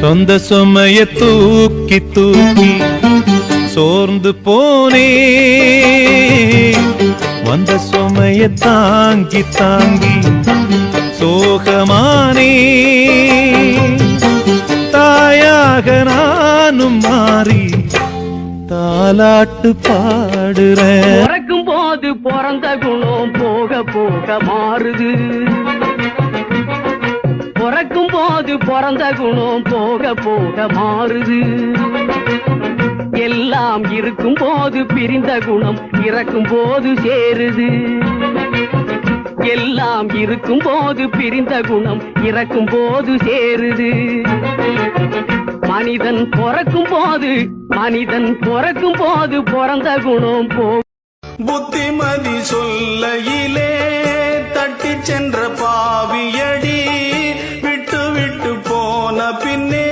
சொந்த சுமைய தூக்கி தூக்கி சோர்ந்து போனே, வந்த சுமைய தாங்கி தாங்கி சோகமானே. தாயாக நானும் மாறி தாலாட்டு பாடுறேன். பிறக்கும் போது பிறந்த குணம் போக போக மாறுது. பிறக்கும் போது பிறந்த குணம் போக போக மாறுது. எல்லாம் இருக்கும் போது பிரிந்த குணம் இறக்கும் போது சேருது. எல்லாம் இருக்கும் போது பிரிந்த குணம் இறக்கும் போது சேருது. மனிதன் பிறக்கும் போது பிறந்த குணம் போ. புத்திமதி சொல்லையிலே தட்டி சென்ற பாவியடி விட்டு விட்டு போன பின்னே